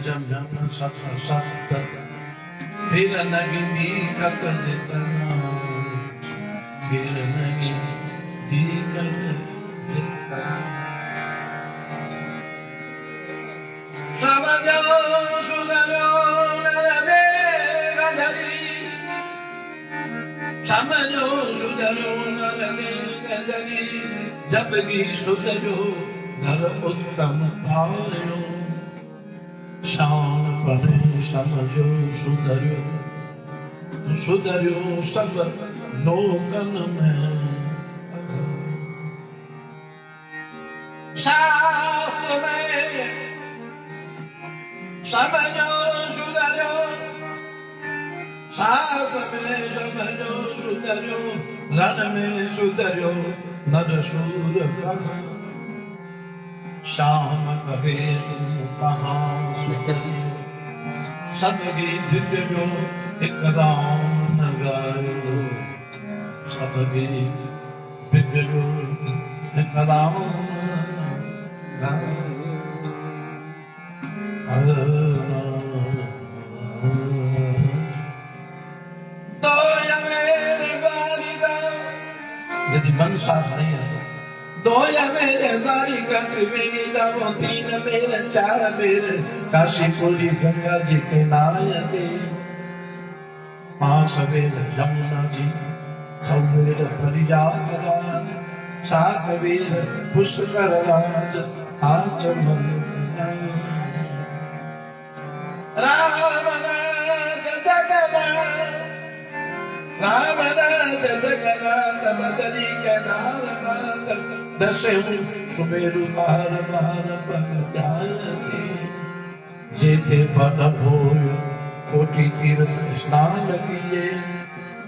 जम जम सत सत फिर नहीं दीकत जितना फिर नहीं दीकत जितना समझो सुधरो नरने गधरी समझो सुधरो नरने गधरी जब भी सुधरो घर उत्तम पायो शान परे समझो सुधरो सुधरो सब लोकन में शास्त्र में समझो सुधरो शास्त्र में समझो सुधरो रण में सुधरो नर सूर कहाँ श्याम कबीर कहाँ सुधरो सबकी बिगड़ो एक राम नगारो सबकी बिगड़ो एक राम यदि मन साफ नहीं है दो या मेरे बारी का त्रिवेणी दावो तीन मेरे चार मेरे काशीपुरी गंगा जी के नायके पांच मेरे जमुना जी सवेर परिजात सात वीर पुष्कर राज आचमन रामनाथ जगन्नाथ रामनाथ जगन्नाथ बदरी के नाथ दशे सुमेरु बार बार पग जेते पद होय कोटि तीर्थ स्नान किए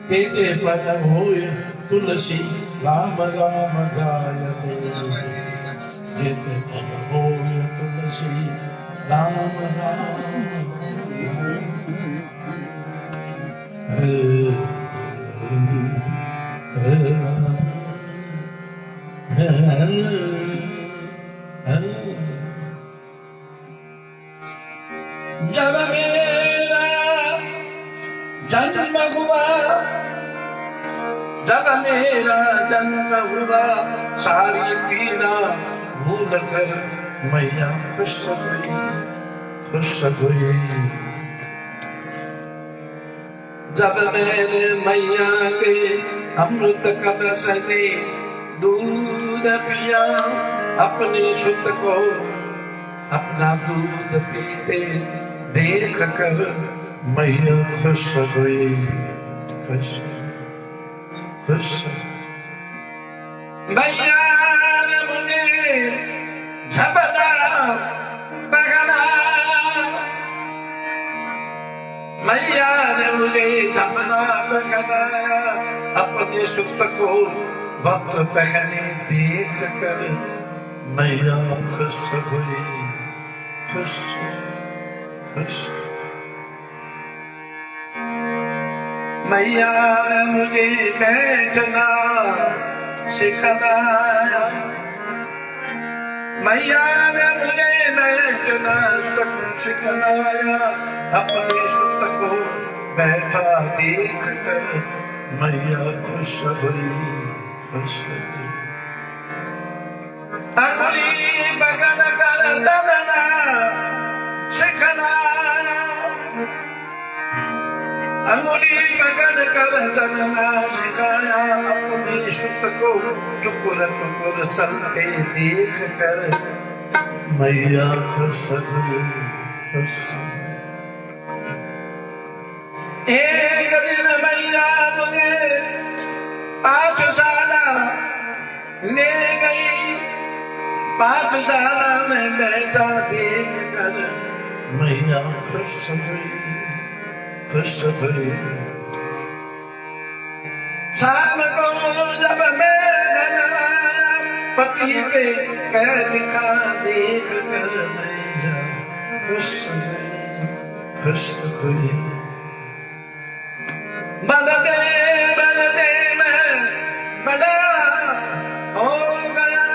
तेते पद होय तुलसी राम राम गायते जेते पद होय तुलसी राम राम जब मेरा जन्म हुआ जब मेरा जन्म हुआ सारी पीड़ा भूल कर मैया खुश हुई खुश हुई जब मेरे मैया के अमृत कलश से दूध पिया अपने सुत को अपना दूध पीते देख कर मैया खुश हुई खुश खुश मैया ने मुझे झपटा पकड़ा मैया ने मुझे झपटा पकड़ाया अपने सुत को वक्त पहने देख कर मैया खुश हुई खुश खुश मैया ने मुझे बैठना सिखाया मैया ने मुझे बैठना सिखाया अपने सुत को बैठा देख कर मैया खुश हुई खुश हुई अंगुली पकड़ कर दबना सिखाया अंगुली पकड़ कर दबना सिखाया अपने सुत को टुकुर टुकुर चलते देख कर मैया खुश हुई खुश एक दिन मैया मुझे पाठशाला ले गई पाठशाला में बैठा देख कर मैया खुश हुई खुश हुई शाम को जब मैं पति के पैर लिखा देख कर मैया खुश हुई खुश हुई बनते मैं बड़ा हो गया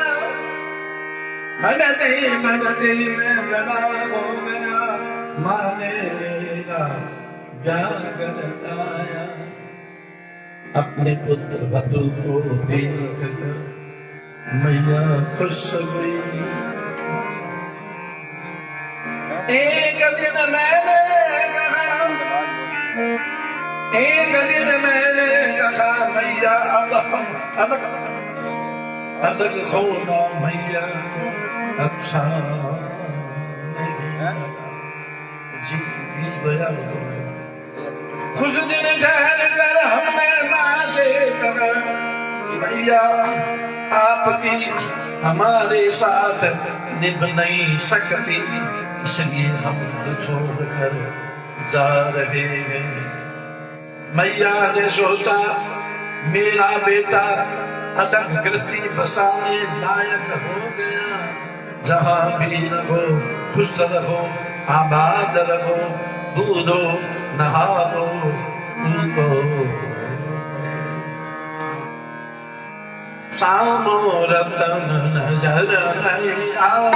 बनते मैं बड़ा हो गया माने मेरा ब्याह करताया अपने पुत्र वधु को देख कर मैया खुश हुई। एक दिन मैंने कहा मैया अब हम अलग होना मैया अच्छा जी बीस बजा तो कुछ दिन ठहर कर हमने माँ से कहा भैया आपकी हमारे साथ निभ नहीं सकती, इसलिए हम छोड़ कर जा रहे हैं। मैया ने सोचा मेरा बेटा अदब गृहस्थी बसाने लायक हो गया, जहां भी रहो खुश रहो आबाद रहो, दूधो नहाओ तो सामो रतन नजर नहीं आओ।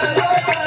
Bye.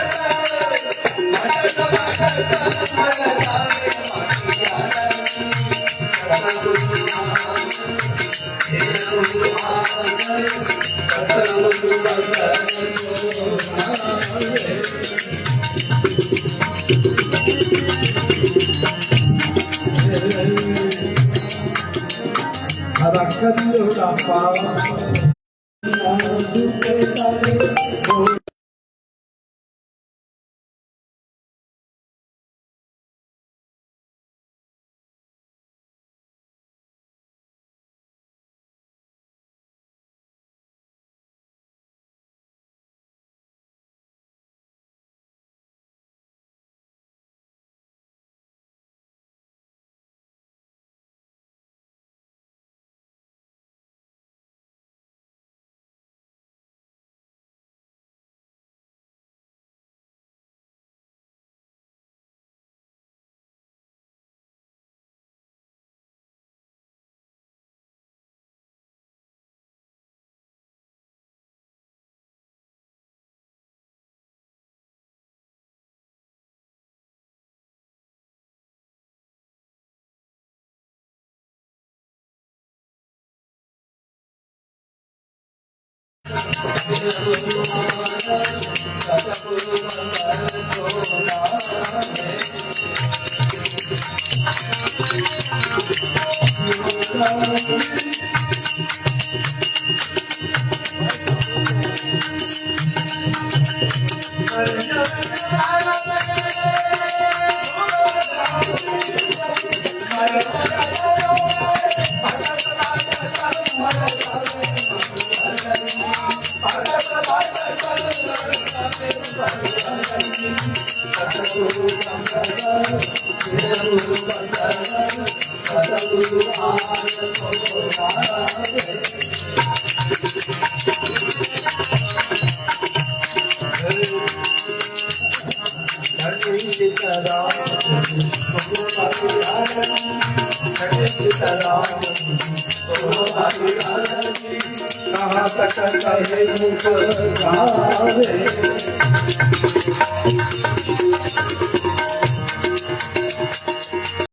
कहाँ तक कहे मुख